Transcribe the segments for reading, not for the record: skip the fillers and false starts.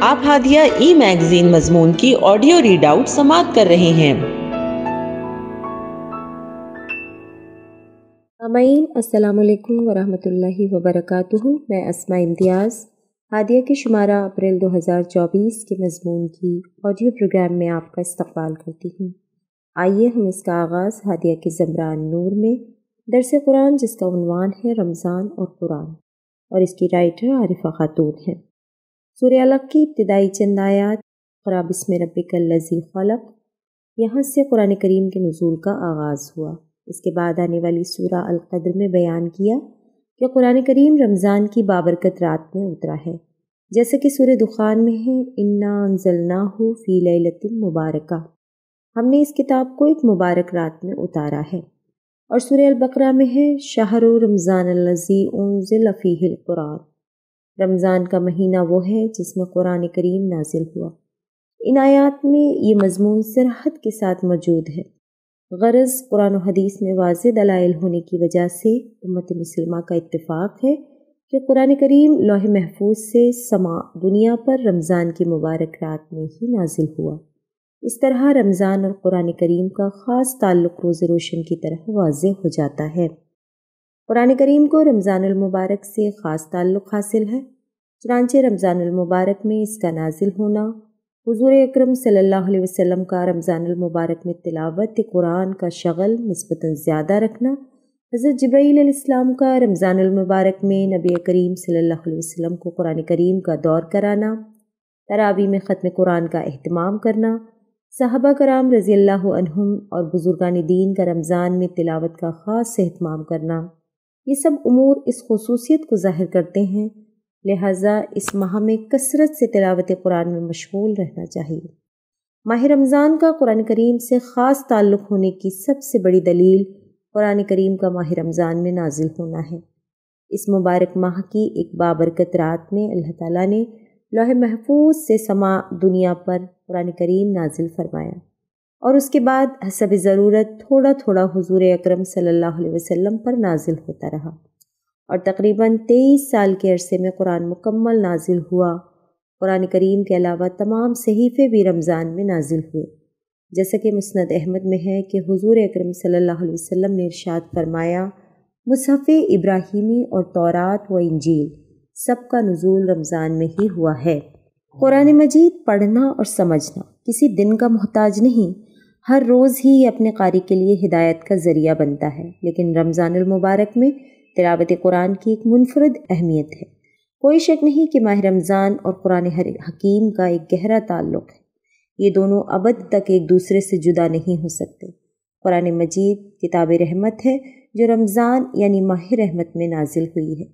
آپ ہادیہ ای میگزین مضمون کی آڈیو ریڈ آؤٹ سماعت کر رہے ہیں۔ سامعین السلام علیکم ورحمۃ اللہ وبرکاتہ۔ میں اسماء امتیاز ہادیہ کے شمارہ اپریل 2024 کے مضمون کی آڈیو پروگرام میں آپ کا استقبال کرتی ہوں۔ آئیے ہم اس کا آغاز ہادیہ کے زمران نور میں درس قرآن جس کا عنوان ہے رمضان اور قرآن، اور اس کی رائٹر عارفہ خاتون ہے۔ سورہ علق کی ابتدائی چند آیات، اقرأ بسم ربک الذی خلق، یہاں سے قرآن کریم کے نزول کا آغاز ہوا۔ اس کے بعد آنے والی سورہ القدر میں بیان کیا کہ قرآن کریم رمضان کی بابرکت رات میں اترا ہے، جیسے کہ سورہ دخان میں ہے انا انزلناہ فی لیلۃ مبارکہ، ہم نے اس کتاب کو ایک مبارک رات میں اتارا ہے۔ اور سورہ البقرہ میں ہے شہر رمضان الذی انزل فیہ القرآن، رمضان کا مہینہ وہ ہے جس میں قرآن کریم نازل ہوا۔ ان آیات میں یہ مضمون صراحت کے ساتھ موجود ہے، غرض قرآن و حدیث میں واضح دلائل ہونے کی وجہ سے امت مسلمہ کا اتفاق ہے کہ قرآن کریم لوح محفوظ سے سما دنیا پر رمضان کی مبارک رات میں ہی نازل ہوا۔ اس طرح رمضان اور قرآن کریم کا خاص تعلق روز روشن کی طرح واضح ہو جاتا ہے۔ قرآن کریم کو رمضان المبارک سے خاص تعلق حاصل ہے، چنانچہ رمضان المبارک میں اس کا نازل ہونا، حضور اکرم صلی اللہ علیہ وسلم کا رمضان المبارک میں تلاوت قرآن کا شغل نسبتاً زیادہ رکھنا، حضرت جبرائیل علیہ السلام کا رمضان المبارک میں نبی کریم صلی اللہ علیہ وسلم کو قرآن کریم کا دور کرانا، تراویح میں ختم قرآن کا اہتمام کرنا، صحابہ کرام رضی اللہ عنہم اور بزرگان دین کا رمضان میں تلاوت کا خاص اہتمام کرنا، یہ سب امور اس خصوصیت کو ظاہر کرتے ہیں، لہٰذا اس ماہ میں کثرت سے تلاوت قرآن میں مشغول رہنا چاہیے۔ ماہ رمضان کا قرآن کریم سے خاص تعلق ہونے کی سب سے بڑی دلیل قرآن کریم کا ماہ رمضان میں نازل ہونا ہے۔ اس مبارک ماہ کی ایک بابرکت رات میں اللہ تعالیٰ نے لوح محفوظ سے سما دنیا پر قرآن کریم نازل فرمایا، اور اس کے بعد حسب ضرورت تھوڑا تھوڑا حضور اکرم صلی اللہ علیہ وسلم پر نازل ہوتا رہا، اور تقریباً 23 سال کے عرصے میں قرآن مکمل نازل ہوا۔ قرآن کریم کے علاوہ تمام صحیفے بھی رمضان میں نازل ہوئے، جیسا کہ مسند احمد میں ہے کہ حضور اکرم صلی اللہ علیہ وسلم نے ارشاد فرمایا، مصحف ابراہیمی اور تورات و انجیل سب کا نزول رمضان میں ہی ہوا ہے۔ قرآن مجید پڑھنا اور سمجھنا کسی دن کا محتاج نہیں، ہر روز ہی یہ اپنے قاری کے لیے ہدایت کا ذریعہ بنتا ہے، لیکن رمضان المبارک میں تلاوت قرآن کی ایک منفرد اہمیت ہے۔ کوئی شک نہیں کہ ماہ رمضان اور قرآن حکیم کا ایک گہرا تعلق ہے، یہ دونوں ابد تک ایک دوسرے سے جدا نہیں ہو سکتے۔ قرآن مجید کتاب رحمت ہے جو رمضان یعنی ماہ رحمت میں نازل ہوئی ہے۔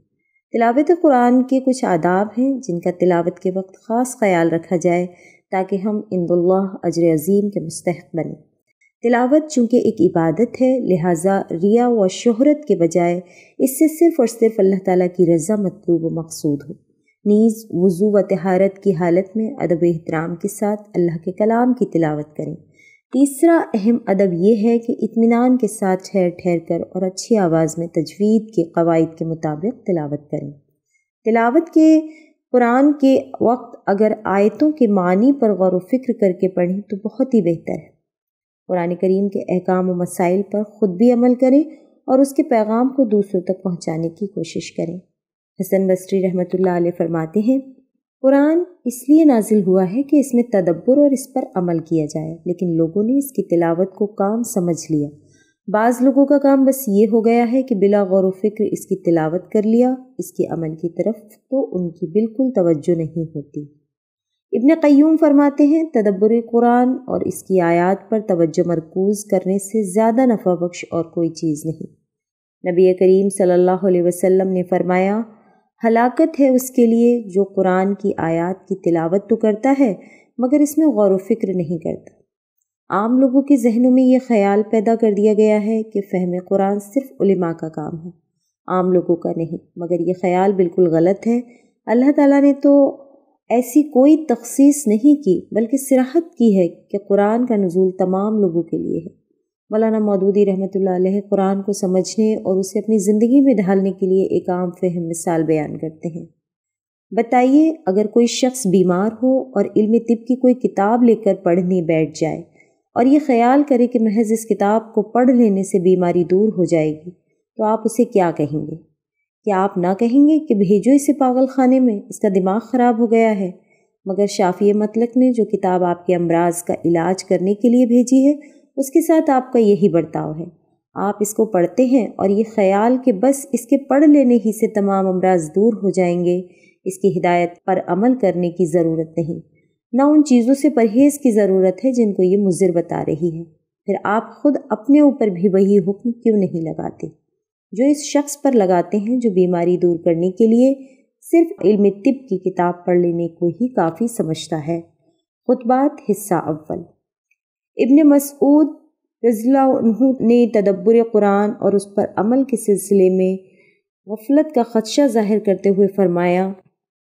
تلاوت قرآن کے کچھ آداب ہیں جن کا تلاوت کے وقت خاص خیال رکھا جائے تاکہ ہم عند اللہ اجر عظیم کے مستحق بنیں۔ تلاوت چونکہ ایک عبادت ہے، لہٰذا ریا و شہرت کے بجائے اس سے صرف اور صرف اللہ تعالیٰ کی رضا مطلوب و مقصود ہو۔ نیز وضو و طہارت کی حالت میں ادب و احترام کے ساتھ اللہ کے کلام کی تلاوت کریں۔ تیسرا اہم ادب یہ ہے کہ اطمینان کے ساتھ ٹھہر ٹھہر کر اور اچھی آواز میں تجوید کے قواعد کے مطابق تلاوت کریں۔ تلاوت کے قرآن کے وقت اگر آیتوں کے معنی پر غور و فکر کر کے پڑھیں تو بہت ہی بہتر ہے۔ قرآن کریم کے احکام و مسائل پر خود بھی عمل کریں اور اس کے پیغام کو دوسروں تک پہنچانے کی کوشش کریں۔ حسن بصری رحمۃ اللہ علیہ فرماتے ہیں، قرآن اس لیے نازل ہوا ہے کہ اس میں تدبر اور اس پر عمل کیا جائے، لیکن لوگوں نے اس کی تلاوت کو کام سمجھ لیا۔ بعض لوگوں کا کام بس یہ ہو گیا ہے کہ بلا غور و فکر اس کی تلاوت کر لیا، اس کے عمل کی طرف تو ان کی بالکل توجہ نہیں ہوتی۔ ابن قیوم فرماتے ہیں، تدبر قرآن اور اس کی آیات پر توجہ مرکوز کرنے سے زیادہ نفع بخش اور کوئی چیز نہیں۔ نبی کریم صلی اللہ علیہ وسلم نے فرمایا، ہلاکت ہے اس کے لیے جو قرآن کی آیات کی تلاوت تو کرتا ہے مگر اس میں غور و فکر نہیں کرتا۔ عام لوگوں کے ذہنوں میں یہ خیال پیدا کر دیا گیا ہے کہ فہم قرآن صرف علماء کا کام ہے، عام لوگوں کا نہیں، مگر یہ خیال بالکل غلط ہے۔ اللہ تعالیٰ نے تو ایسی کوئی تخصیص نہیں کی بلکہ صراحت کی ہے کہ قرآن کا نزول تمام لوگوں کے لیے ہے۔ مولانا مودودی رحمۃ اللہ علیہ قرآن کو سمجھنے اور اسے اپنی زندگی میں ڈھالنے کے لیے ایک عام فہم مثال بیان کرتے ہیں۔ بتائیے اگر کوئی شخص بیمار ہو اور علم طب کی کوئی کتاب لے کر پڑھنے بیٹھ جائے اور یہ خیال کرے کہ محض اس کتاب کو پڑھ لینے سے بیماری دور ہو جائے گی، تو آپ اسے کیا کہیں گے؟ کیا آپ نہ کہیں گے کہ بھیجو اسے پاگل خانے میں، اس کا دماغ خراب ہو گیا ہے؟ مگر شافعی مطلق نے جو کتاب آپ کے امراض کا علاج کرنے کے لیے بھیجی ہے، اس کے ساتھ آپ کا یہی برتاؤ ہے۔ آپ اس کو پڑھتے ہیں اور یہ خیال کہ بس اس کے پڑھ لینے ہی سے تمام امراض دور ہو جائیں گے، اس کی ہدایت پر عمل کرنے کی ضرورت نہیں، نہ ان چیزوں سے پرہیز کی ضرورت ہے جن کو یہ مضر بتا رہی ہے۔ پھر آپ خود اپنے اوپر بھی وہی حکم کیوں نہیں لگاتے جو اس شخص پر لگاتے ہیں جو بیماری دور کرنے کے لیے صرف علم طب کی کتاب پڑھ لینے کو ہی کافی سمجھتا ہے۔ خطبات حصہ اول۔ ابن مسعود رضی اللہ عنہ نے تدبر قرآن اور اس پر عمل کے سلسلے میں غفلت کا خدشہ ظاہر کرتے ہوئے فرمایا،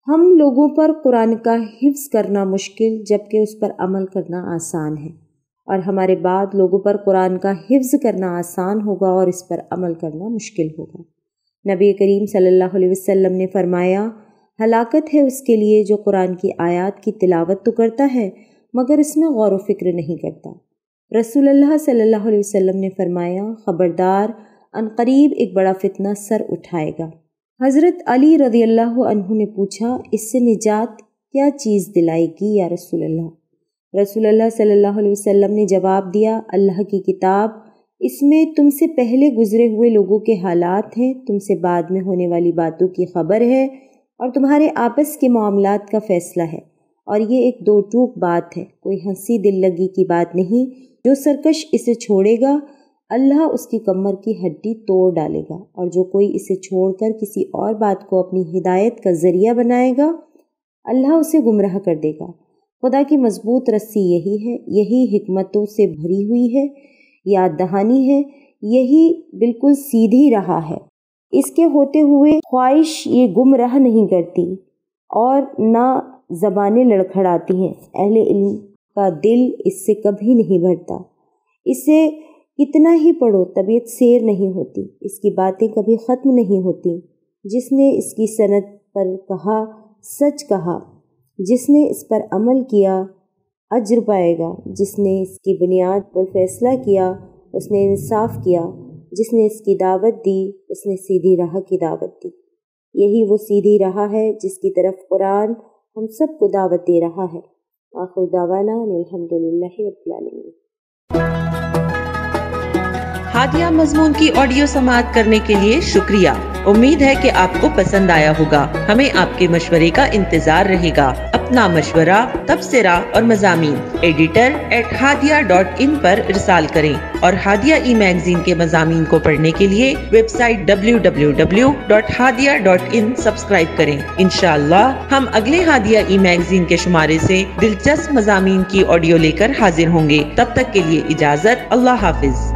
ہم لوگوں پر قرآن کا حفظ کرنا مشکل جبکہ اس پر عمل کرنا آسان ہے، اور ہمارے بعد لوگوں پر قرآن کا حفظ کرنا آسان ہوگا اور اس پر عمل کرنا مشکل ہوگا۔ نبی کریم صلی اللہ علیہ وسلم نے فرمایا، ہلاکت ہے اس کے لیے جو قرآن کی آیات کی تلاوت تو کرتا ہے مگر اس میں غور و فکر نہیں کرتا۔ رسول اللہ صلی اللہ علیہ وسلم نے فرمایا، خبردار، عنقریب ایک بڑا فتنہ سر اٹھائے گا۔ حضرت علی رضی اللہ عنہ نے پوچھا، اس سے نجات کیا چیز دلائے گی یا رسول اللہ؟ رسول اللہ صلی اللہ علیہ وسلم نے جواب دیا، اللہ کی کتاب، اس میں تم سے پہلے گزرے ہوئے لوگوں کے حالات ہیں، تم سے بعد میں ہونے والی باتوں کی خبر ہے، اور تمہارے آپس کے معاملات کا فیصلہ ہے، اور یہ ایک دو ٹوک بات ہے، کوئی ہنسی دل لگی کی بات نہیں۔ جو سرکش اسے چھوڑے گا اللہ اس کی کمر کی ہڈی توڑ ڈالے گا، اور جو کوئی اسے چھوڑ کر کسی اور بات کو اپنی ہدایت کا ذریعہ بنائے گا اللہ اسے گمراہ کر دے گا۔ خدا کی مضبوط رسی یہی ہے، یہی حکمتوں سے بھری ہوئی ہے، یاد دہانی ہے، یہی بالکل سیدھی راہ ہے۔ اس کے ہوتے ہوئے خواہش یہ گمراہ نہیں کرتی اور نہ زبانیں لڑکھڑاتی ہیں۔ اہل علم کا دل اس سے کبھی نہیں بھرتا، اسے کتنا ہی پڑھو طبیعت سیر نہیں ہوتی، اس کی باتیں کبھی ختم نہیں ہوتی۔ جس نے اس کی سند پر کہا سچ کہا، جس نے اس پر عمل کیا اجر پائے گا، جس نے اس کی بنیاد پر فیصلہ کیا اس نے انصاف کیا، جس نے اس کی دعوت دی اس نے سیدھی راہ کی دعوت دی۔ یہی وہ سیدھی راہ ہے جس کی طرف قرآن ہم سب کو دعوت دے رہا ہے۔ آخر دعوانا الحمدللہ رب العالمین۔ ہادیہ مضمون کی آڈیو سماعت کرنے کے لیے شکریہ۔ امید ہے کہ آپ کو پسند آیا ہوگا۔ ہمیں آپ کے مشورے کا انتظار رہے گا۔ اپنا مشورہ، تبصرہ اور مضامین editor@hadia.in پر ارسال کریں، اور ہادیہ ای میگزین کے مضامین کو پڑھنے کے لیے ویب سائٹ www.hadia.in سبسکرائب کریں۔ انشاءاللہ ہم اگلے ہادیہ ای میگزین کے شمارے سے دلچسپ مضامین کی آڈیو لے کر حاضر ہوں گے۔ تب تک کے لیے اجازت، اللہ حافظ۔